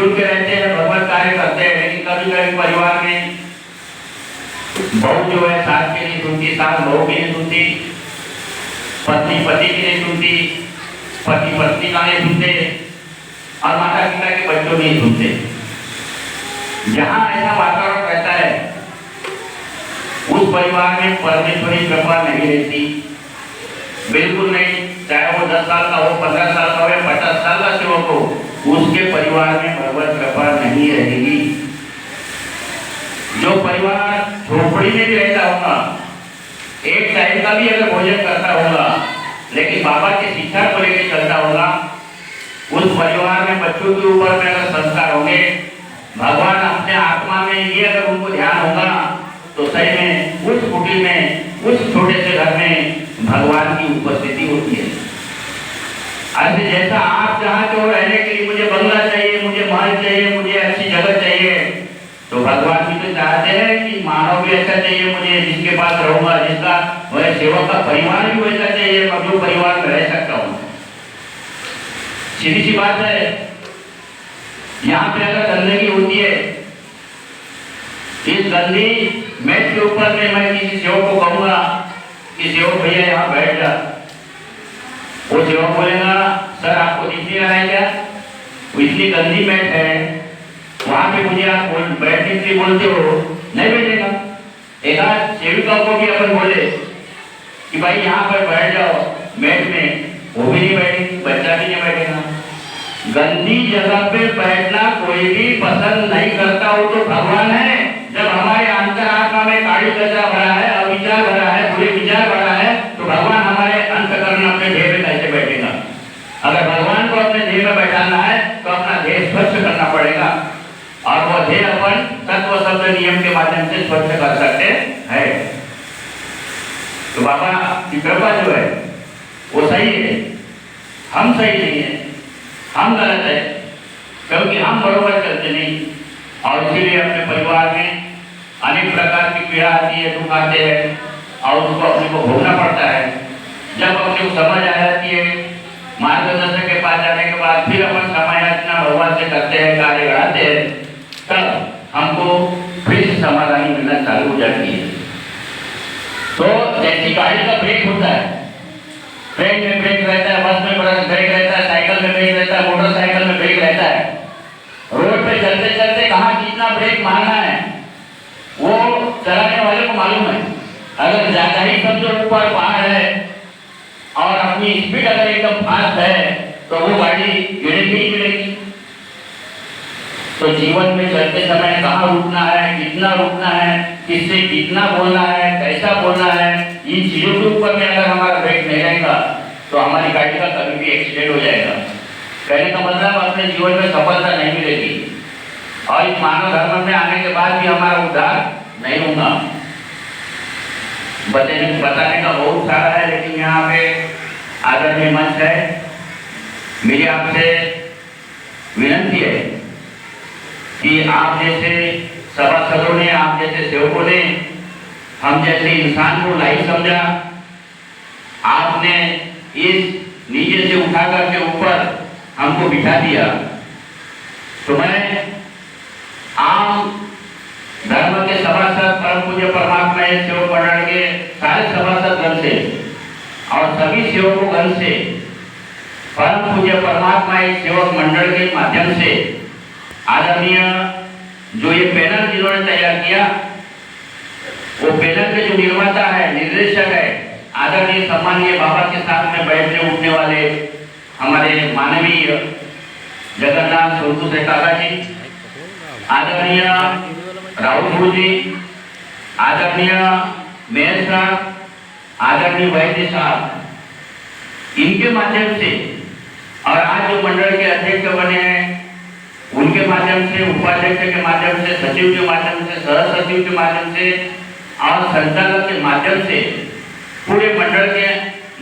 मिलजुल के रहते हैं, भगवत कार्य करते हैं, लेकिन कभी कभी परिवार में बहू जो है सास की नहीं सुनती, सास बहू की नहीं सुनती, पत्नी पति की नहीं सुनती, पति पत्नी का नहीं सुनते और माता पिता के बच्चों नहीं सुनते। जहां ऐसा वातावरण रहता है उस परिवार में परमेश्वरी कृपा नहीं रहती, बिल्कुल नहीं। चाहे वो 10 साल का हो, 15 साल का हो या 50 साल का सेवक हो, उसके परिवार में भगवत कृपा नहीं रहेगी। जो परिवार झोपड़ी में भी रहता होगा, एक टाइम का भी अगर भोजन करता होगा, लेकिन बाबा की शिक्षा को लेकर चलता होगा, उस परिवार में बच्चों के ऊपर में अगर संस्कार होंगे, भगवान अपने आत्मा में ये अगर उनको ध्यान होगा, तो सही में उस कुटी में, उस छोटे से घर में भगवान की उपस्थिति होती है। ऐसे जैसा आप चाहते हो रहने के लिए, मुझे बंगला चाहिए, मुझे महल चाहिए, मुझे अच्छी जगह चाहिए, तो भगवान भी तो चाहते हैं कि मानव भी अच्छा चाहिए मुझे, जिसके पास रहूंगा, जिसका वह सेवक का परिवार भी वैसा चाहिए, मैं जो परिवार में रह सकता हूँ। सीधी सी बात है। यहाँ पे अगर गंदगी होती है, इस गंदी मैट के ऊपर में मैं किसी सेवक को कहूंगा कि सेवक भैया यहाँ बैठ जा, वो सेवक बोलेगा सर आपको दिख नहीं रहा है क्या, वो इतनी गंदी मैट है, वहां पे मुझे आप बैठने के लिए बोलते हो, नहीं बैठेगा। एक आध सेविका को भी अपन बोले कि भाई यहाँ पर बैठ जाओ मैट में, वो भी नहीं बैठेगी, बच्चा भी नहीं बैठेगा। गंदी जगह पे बैठना कोई भी पसंद नहीं करता, वो तो भगवान है। जब हमारे अंतरात्मा में काली कचरा भरा है, अविचार भरा है, बुरे विचार भरा है, तो भगवान हमारे अंतकरण अपने देह में कैसे बैठेगा। अगर भगवान को अपने देह में बैठाना है तो अपना देह स्वच्छ करना पड़ेगा, और वो देह अपन तत्व शब्द नियम के माध्यम से स्वच्छ कर सकते हैं। तो बाबा की कृपा जो है वो सही है, हम सही नहीं है, हम गलत है, क्योंकि हम बरोबर चलते नहीं, और इसीलिए अपने परिवार में अनेक प्रकार की पीड़ा आती है, दुख आते हैं, और उसको अपने को भोगना पड़ता है। जब अपने को समझ आ जाती है, मार्गदर्शक के पास जाने के बाद फिर अपन समायाचना भगवान से करते हैं, कार्य बढ़ाते हैं, तब हमको फिर समाधानी मिलना चालू हो जाती है। तो जैसी गाड़ी का ब्रेक होता है, ट्रेन में ब्रेक रहता है, बस में ब्रेक रहता है, साइकिल में ब्रेक रहता है, मोटरसाइकिल में ब्रेक रहता है, रोड पे चलते चलते कहाँ कितना ब्रेक मारना है वो चलाने वाले को मालूम है। अगर ज्यादा ही सबसे ऊपर पहाड़ है और अपनी स्पीड अगर एकदम फास्ट है तो वो गाड़ी गिरेगी ही गिरेगी। तो जीवन में चलते समय कहाँ रुकना है, कितना रुकना है, किससे कितना बोलना है, कैसा बोलना है, इन चीजों के ऊपर में अगर हमारा ब्रेक नहीं रहेगा तो हमारी गाड़ी का कभी भी एक्सीडेंट हो जाएगा। कहने का मतलब अपने जीवन में सफलता नहीं मिलेगी, और इस मानव धर्म में आने के बाद भी हमारा उद्धार नहीं होगा। बताने का बहुत सारा है, लेकिन यहाँ पे आदरणीय मंच है, मेरी आपसे विनती है कि आप जैसे सभासदों ने, आप जैसे सेवकों ने हम जैसे इंसान को लाइक समझा, आपने इस नीचे से उठा करके ऊपर हमको बिठा दिया, तो मैं आम धर्म के सभासद, परम पूज्य परमात्मा सेवक मंडल के सारे सभासद गण से और सभी सेवकों गण से परम पूज्य परमात्मा सेवक मंडल के माध्यम से आदरणीय जो ये पैनल जिन्होंने तैयार किया, वो पैनल के जो निर्माता है, निर्देशक है, आदरणीय सम्मानीय बाबा के साथ में बैठने उठने वाले हमारे मानवीय जगन्नाथ सोनू से काका जी, आदरणीय राहुल गुरु जी, आदरणीय मेयर साहब, आदरणीय वैद्य साहब, इनके माध्यम से और आज जो मंडल के अध्यक्ष बने हैं उनके माध्यम से, उपाध्यक्ष के माध्यम से, सचिव के माध्यम से, सह सचिव के माध्यम से और संचालक के माध्यम से पूरे मंडल के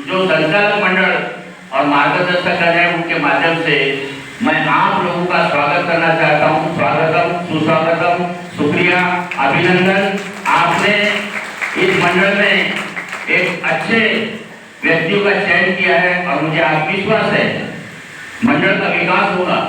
जो संचालक मंडल और मार्गदर्शक है उनके माध्यम से मैं आप लोगों का स्वागत करना चाहता हूँ। स्वागतम, सुस्वागतम, शुक्रिया, अभिनंदन। आपने इस मंडल में एक अच्छे व्यक्तियों का चयन किया है और मुझे आत्मविश्वास है मंडल का विकास होगा।